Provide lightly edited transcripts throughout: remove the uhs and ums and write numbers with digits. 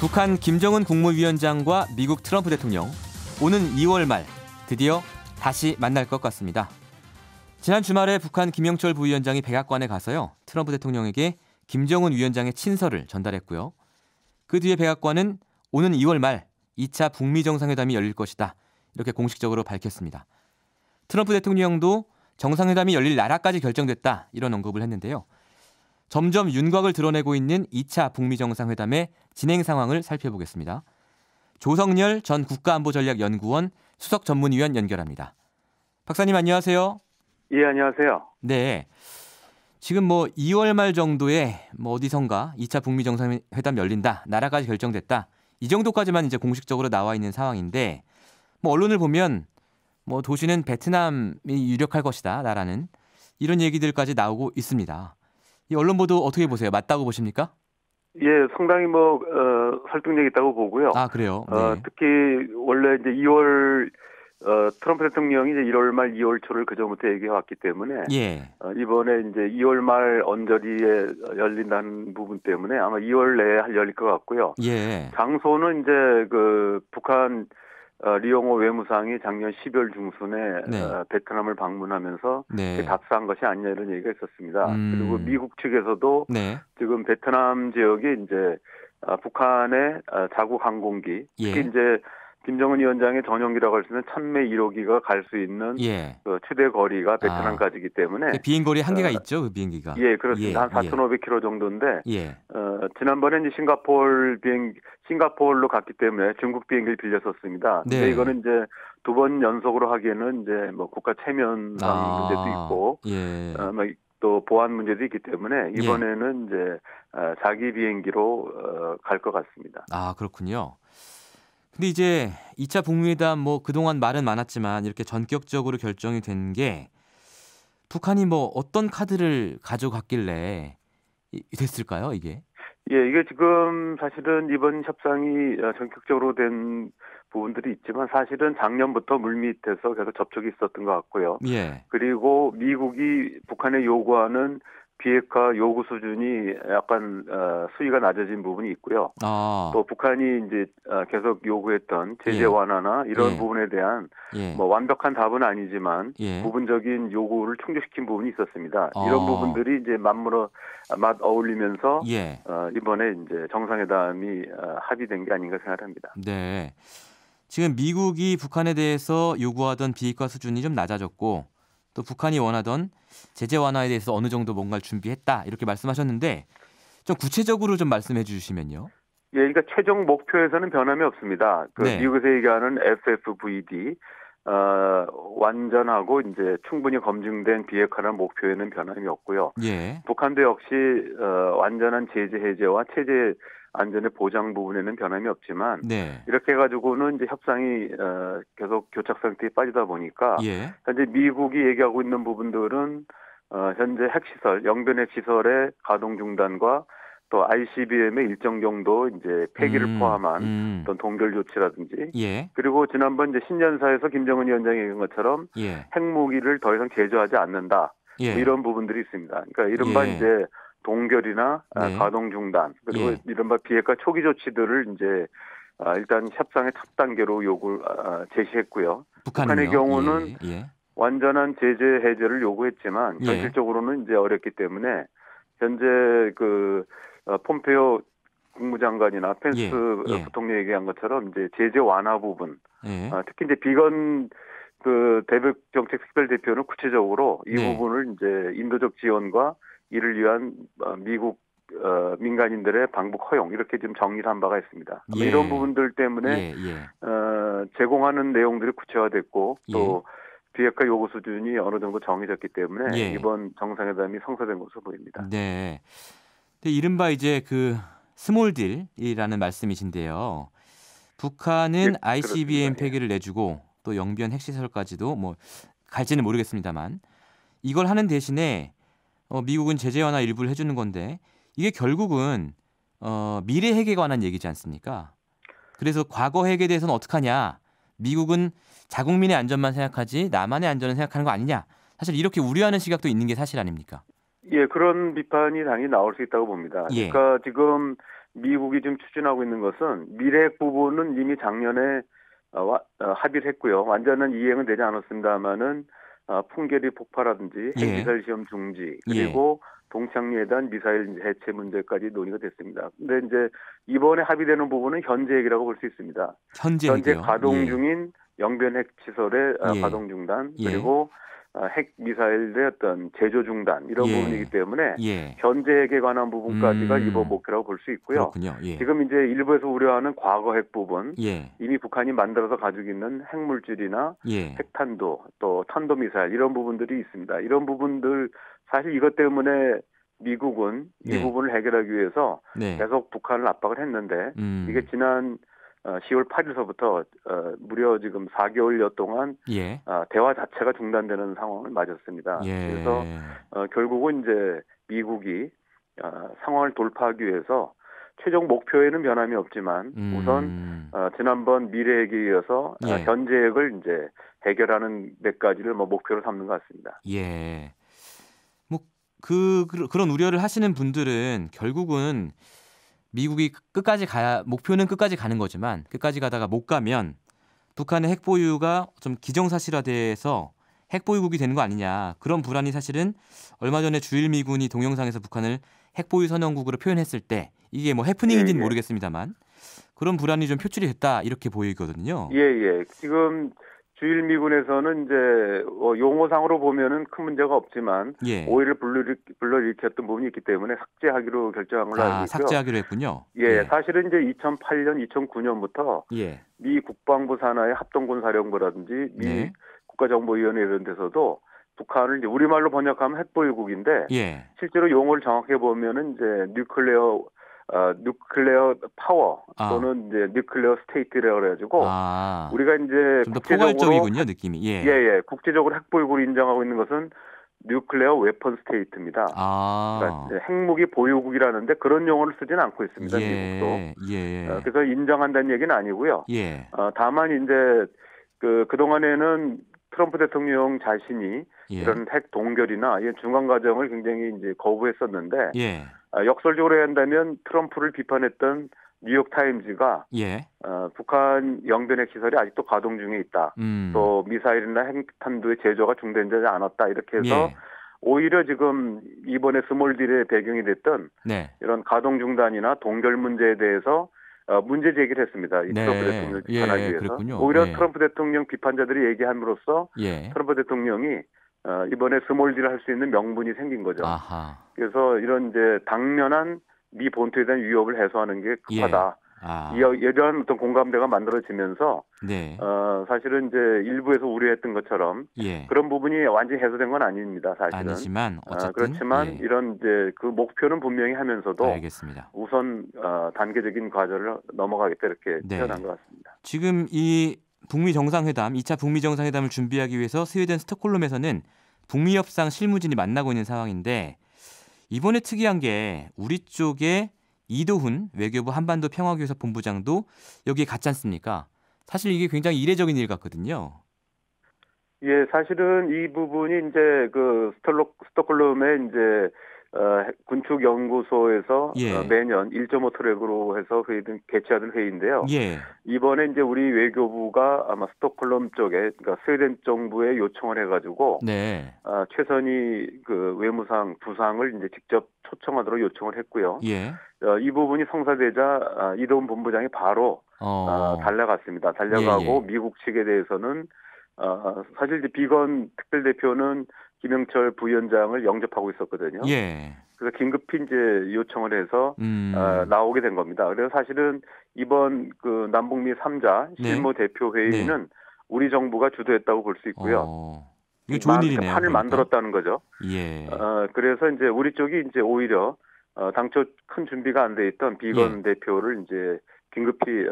북한 김정은 국무위원장과 미국 트럼프 대통령 오는 2월 말 드디어 다시 만날 것 같습니다. 지난 주말에 북한 김영철 부위원장이 백악관에 가서요. 트럼프 대통령에게 김정은 위원장의 친서를 전달했고요. 그 뒤에 백악관은 오는 2월 말 2차 북미 정상회담이 열릴 것이다. 이렇게 공식적으로 밝혔습니다. 트럼프 대통령도 정상회담이 열릴 나라까지 결정됐다. 이런 언급을 했는데요. 점점 윤곽을 드러내고 있는 2차 북미 정상회담의 진행 상황을 살펴보겠습니다. 조성열 전 국가안보전략연구원 수석 전문위원 연결합니다. 박사님 안녕하세요. 예, 안녕하세요. 네. 지금 2월 말 정도에 어디선가 2차 북미 정상회담 열린다. 나라까지 결정됐다. 이 정도까지만 이제 공식적으로 나와 있는 상황인데 언론을 보면 도시는 베트남이 유력할 것이다. 나라는 이런 얘기들까지 나오고 있습니다. 이 언론 보도 어떻게 보세요? 맞다고 보십니까? 예, 상당히 설득력 있다고 보고요. 아, 그래요? 네. 특히 원래 이제 2월 트럼프 대통령이 이제 1월 말 2월 초를 그전부터 얘기해 왔기 때문에 예. 이번에 이제 2월 말 언저리에 열린다는 부분 때문에 아마 2월 내에 열릴 것 같고요. 예. 장소는 이제 북한 리용호 외무상이 작년 12월 중순에 네. 베트남을 방문하면서 네. 답사한 것이 아니냐 이런 얘기가 있었습니다. 그리고 미국 측에서도 네. 지금 베트남 지역이 이제 북한의 자국 항공기, 특히 예. 이제 김정은 위원장의 전용기라고 할 수 있는 천매 1호기가 갈 수 있는 예. 그 최대 거리가 베트남까지이기 때문에 비행거리 한계가 있죠, 그 비행기가. 예, 그렇습니다. 한 4,500km 정도인데 예. 지난번에 이제 싱가포르로 갔기 때문에 중국 비행기를 빌렸었습니다. 네. 근데 이거는 이제 두 번 연속으로 하기에는 이제 국가 체면상 문제도 있고 예. 또 보안 문제도 있기 때문에 이번에는 이제 자기 비행기로 갈 것 같습니다. 아, 그렇군요. 근데 이제 2차 북미회담 그동안 말은 많았지만 이렇게 전격적으로 결정이 된 게 북한이 어떤 카드를 가져갔길래 됐을까요, 이게? 예, 이게 지금 사실은 이번 협상이 전격적으로 된 부분들이 있지만 사실은 작년부터 물밑에서 계속 접촉이 있었던 것 같고요. 예. 그리고 미국이 북한에 요구하는 비핵화 요구 수준이 약간 수위가 낮아진 부분이 있고요. 또 북한이 이제 계속 요구했던 제재 완화나 이런 부분에 대한 완벽한 답은 아니지만 부분적인 요구를 충족시킨 부분이 있었습니다. 이런 부분들이 이제 맞 어울리면서 이번에 이제 정상회담이 합의된 게 아닌가 생각합니다. 네. 지금 미국이 북한에 대해서 요구하던 비핵화 수준이 좀 낮아졌고 또 북한이 원하던 제재 완화에 대해서 어느 정도 뭔가를 준비했다 이렇게 말씀하셨는데 좀 구체적으로 좀 말씀해 주시면요. 예, 그러니까 최종 목표에서는 변함이 없습니다. 미국에서 얘기하는 FFVD 완전하고 이제 충분히 검증된 비핵화라는 목표에는 변함이 없고요. 예. 북한도 역시 완전한 제재 해제와 체제 안전의 보장 부분에는 변함이 없지만 이렇게 해가지고는 이제 협상이 계속 교착 상태에 빠지다 보니까 현재 미국이 얘기하고 있는 부분들은 현재 핵시설, 영변 핵시설의 가동 중단과 또 ICBM의 일정 정도 이제 폐기를 포함한 어떤 동결 조치라든지 그리고 지난번 이제 신년사에서 김정은 위원장이 얘기한 것처럼 핵무기를 더 이상 제조하지 않는다 이런 부분들이 있습니다. 그러니까 이른바 이제 동결이나 가동 중단 그리고 이른바 비핵화 초기 조치들을 이제 일단 협상의 첫 단계로 제시했고요. 북한의 경우는 완전한 제재 해제를 요구했지만 현실적으로는 이제 어렵기 때문에 현재 폼페이오 국무장관이나 펜스 부통령이 얘기한 것처럼 이제 제재 완화 부분, 특히 이제 비건 대북 정책 특별 대표는 구체적으로 이 부분을 이제 인도적 지원과 이를 위한 미국 민간인들의 방북 허용 이렇게 좀 정리를 한 바가 있습니다. 이런 부분들 때문에 제공하는 내용들이 구체화됐고 또 비핵화 요구 수준이 어느 정도 정해졌기 때문에 이번 정상회담이 성사된 것으로 보입니다. 네. 근데 이른바 이제 스몰딜이라는 말씀이신데요. 북한은 ICBM 폐기를 내주고 또 영변 핵시설까지도 갈지는 모르겠습니다만 이걸 하는 대신에 미국은 제재 완화 일부를 해주는 건데 이게 결국은 미래 핵에 관한 얘기지 않습니까? 그래서 과거 핵에 대해서는 어떡하냐? 미국은 자국민의 안전만 생각하지 남한의 안전을 생각하는 거 아니냐? 사실 이렇게 우려하는 시각도 있는 게 사실 아닙니까? 예, 그런 비판이 당연히 나올 수 있다고 봅니다. 그러니까 지금 미국이 지금 추진하고 있는 것은 미래핵 부분은 이미 작년에 합의를 했고요. 완전한 이행은 되지 않았습니다만은 풍계리 폭파라든지 핵미사일 시험 중지 그리고 동창리에 대한 미사일 해체 문제까지 논의가 됐습니다. 근데 이제 이번에 합의되는 부분은 현재 핵이라고 볼 수 있습니다. 현재 가동 중인 영변 핵 시설의 가동 중단 그리고 핵 미사일의 어떤 제조 중단 이런 부분이기 때문에 현재 핵에 관한 부분까지가 이번 목표라고 볼 수 있고요. 지금 이제 일부에서 우려하는 과거 핵 부분 이미 북한이 만들어서 가지고 있는 핵물질이나 핵탄도 또 탄도 미사일 이런 부분들이 있습니다. 이런 부분들 사실 이것 때문에 미국은 이 부분을 해결하기 위해서 계속 북한을 압박을 했는데 이게 지난 10월 8일서부터 무려 지금 4개월여 동안 대화 자체가 중단되는 상황을 맞았습니다. 그래서 결국은 이제 미국이 상황을 돌파하기 위해서 최종 목표에는 변함이 없지만 우선 지난번 미래핵에 이어서 현재핵을 이제 해결하는 몇 가지를 목표로 삼는 것 같습니다. 그런 우려를 하시는 분들은 결국은 미국이 목표는 끝까지 가는 거지만 끝까지 가다가 못 가면 북한의 핵 보유가 좀 기정사실화돼서 핵 보유국이 되는 거 아니냐. 그런 불안이 사실은 얼마 전에 주일미군이 동영상에서 북한을 핵 보유 선언국으로 표현했을 때 이게 뭐 해프닝인지는 모르겠습니다만 그런 불안이 좀 표출이 됐다 이렇게 보이거든요. 지금 주일미군에서는 이제 용어상으로 보면은 큰 문제가 없지만 오해를 불러일으켰던 부분이 있기 때문에 삭제하기로 결정한 걸로 알고 있고요. 삭제하기로 했군요. 사실은 이제 2008년, 2009년부터 미 국방부 산하의 합동군사령부라든지 미 국가정보위원회 이런 데서도 북한을 이제 우리말로 번역하면 핵보유국인데 실제로 용어를 정확히 보면은 이제 뉴클레어 파워 또는 이제 뉴클레어 스테이트라고 해가지고 우리가 이제 좀 더 포괄적이군요 느낌이. 국제적으로 핵보유국을 인정하고 있는 것은 뉴클레어 웨펀 스테이트입니다. 그러니까 핵무기 보유국이라는데 그런 용어를 쓰지는 않고 있습니다. 미국도. 그래서 인정한다는 얘기는 아니고요. 다만 이제 그동안에는 트럼프 대통령 자신이 이런 핵 동결이나 중간 과정을 굉장히 이제 거부했었는데 역설적으로 해야 한다면 트럼프를 비판했던 뉴욕 타임즈가 북한 영변핵 시설이 아직도 가동 중에 있다. 또 미사일이나 핵탄두의 제조가 중단되지 않았다. 이렇게 해서 오히려 지금 이번에 스몰딜의 배경이 됐던 이런 가동 중단이나 동결 문제에 대해서 문제 제기를 했습니다. 트럼프 대통령을 비판하기 위해서. 그렇군요. 오히려 트럼프 대통령 비판자들이 얘기함으로써 트럼프 대통령이 이번에 스몰딜을 할 수 있는 명분이 생긴 거죠. 그래서 이런 이제 당면한 미 본토에 대한 위협을 해소하는 게 급하다. 이러한 어떤 공감대가 만들어지면서 사실은 이제 일부에서 우려했던 것처럼 그런 부분이 완전히 해소된 건 아닙니다. 사실은. 아니지만 어쨌든 그렇지만 이런 이제 그 목표는 분명히 하면서도 알겠습니다. 우선 단계적인 과정을 넘어가겠다 이렇게 표현한 것 같습니다. 지금 이 북미 정상회담, 2차 북미 정상회담을 준비하기 위해서 스웨덴 스톡홀름에서는 북미 협상 실무진이 만나고 있는 상황인데 이번에 특이한 게 우리 쪽에 이도훈 외교부 한반도 평화교섭 본부장도 여기에 갔지 않습니까? 사실 이게 굉장히 이례적인 일 같거든요. 사실은 이 부분이 이제 그 스톡홀름의 이제 군축 연구소에서 매년 1.5 트랙으로 해서 개최하던 회의인데요. 이번에 이제 우리 외교부가 아마 스톡홀름 쪽에 그러니까 스웨덴 정부에 요청을 해가지고 최선희 그 외무상 부상을 이제 직접 초청하도록 요청을 했고요. 이 부분이 성사되자 이도훈 본부장이 바로 달려갔습니다. 달려가고 미국 측에 대해서는 사실 이제 비건 특별대표는 김영철 부위원장을 영접하고 있었거든요. 그래서 긴급히 이제 요청을 해서 나오게 된 겁니다. 그래서 사실은 이번 그 남북미 3자 실무 대표 회의는 우리 정부가 주도했다고 볼 수 있고요. 이거 좋은 일이네요. 판을 만들었다는 거죠. 그래서 이제 우리 쪽이 이제 오히려 당초 큰 준비가 안 돼 있던 비건 대표를 이제 긴급히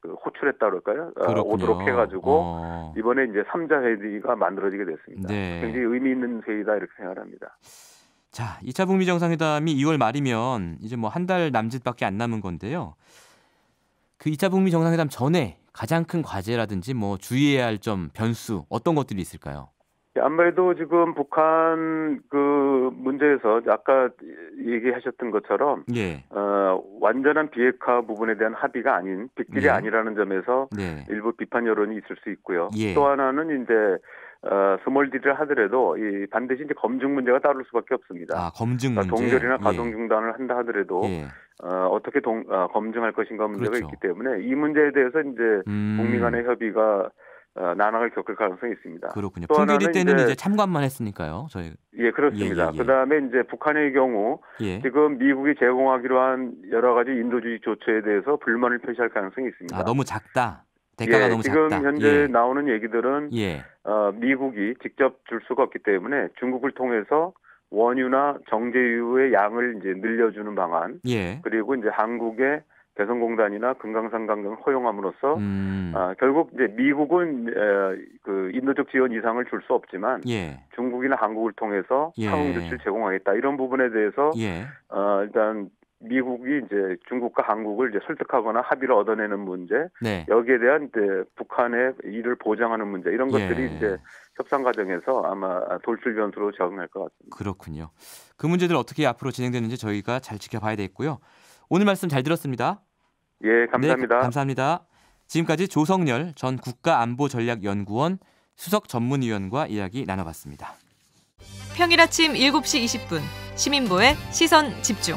호출했다 그럴까요? 오도록 해가지고 이번에 이제 3자 회의가 만들어지게 됐습니다. 굉장히 의미 있는 회의다 이렇게 생각합니다. 자, 2차 북미 정상회담이 2월 말이면 이제 뭐 한 달 남짓밖에 안 남은 건데요. 그 2차 북미 정상회담 전에 가장 큰 과제라든지 뭐 주의해야 할 점, 변수 어떤 것들이 있을까요? 아무래도 지금 북한 그 문제에서 아까 얘기하셨던 것처럼 완전한 비핵화 부분에 대한 합의가 아닌 빅딜이 아니라는 점에서 일부 비판 여론이 있을 수 있고요. 또 하나는 이제 스몰 딜을 하더라도 반드시 이제 검증 문제가 따를 수밖에 없습니다. 검증 문제. 동결이나 가동 중단을 한다 하더라도 어떻게 검증할 것인가 문제가 있기 때문에 이 문제에 대해서 이제 북미 간의 협의가 난항을 겪을 가능성이 있습니다. 그렇군요. 풍계리 때는 이제 참관만 했으니까요. 저희. 그렇습니다. 그다음에 이제 북한의 경우 지금 미국이 제공하기로 한 여러 가지 인도주의 조처에 대해서 불만을 표시할 가능성이 있습니다. 너무 작다. 대가가 너무 지금 작다. 현재 나오는 얘기들은 미국이 직접 줄 수가 없기 때문에 중국을 통해서 원유나 정제유의 양을 이제 늘려주는 방안, 그리고 이제 한국의 개성공단이나 금강산 강경을 허용함으로써 결국 이제 미국은 그 인도적 지원 이상을 줄 수 없지만 중국이나 한국을 통해서 상응 조치를 제공하겠다 이런 부분에 대해서 일단 미국이 이제 중국과 한국을 이제 설득하거나 합의를 얻어내는 문제, 여기에 대한 이제 북한의 이를 보장하는 문제 이런 것들이 이제 협상 과정에서 아마 돌출 변수로 적응할 것 같습니다. 그렇군요. 그 문제들 어떻게 앞으로 진행되는지 저희가 잘 지켜봐야 되겠고요. 오늘 말씀 잘 들었습니다. 감사합니다. 감사합니다. 지금까지 조성열 전 국가안보전략연구원 수석 전문위원과 이야기 나눠봤습니다. 평일 아침 7시 20분 시민보의 시선 집중.